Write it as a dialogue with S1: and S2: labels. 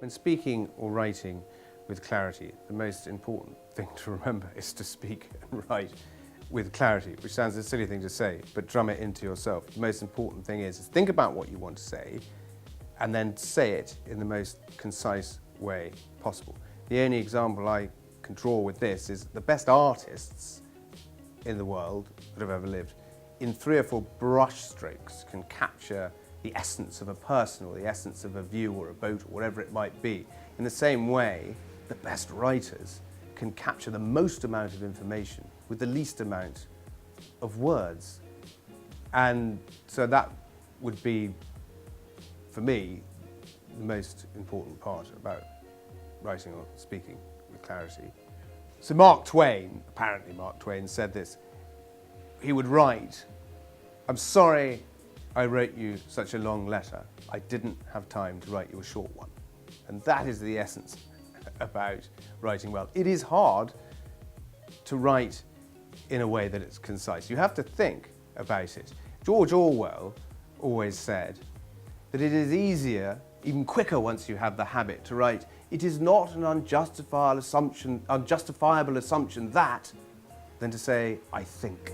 S1: When speaking or writing with clarity, the most important thing to remember is to speak and write with clarity, which sounds a silly thing to say, but drum it into yourself. The most important thing is think about what you want to say and then say it in the most concise way possible. The only example I can draw with this is the best artists in the world that have ever lived, in 3 or 4 brush strokes, can capture the essence of a person or the essence of a view or a boat or whatever it might be. In the same way, the best writers can capture the most amount of information with the least amount of words. And so that would be, for me, the most important part about writing or speaking with clarity. So Mark Twain, apparently Mark Twain, said this. He would write, "I'm sorry I wrote you such a long letter. I didn't have time to write you a short one." And that is the essence about writing well. It is hard to write in a way that it's concise. You have to think about it. George Orwell always said that it is easier, even quicker once you have the habit, to write, "It is not an unjustifiable assumption that," than to say, "I think."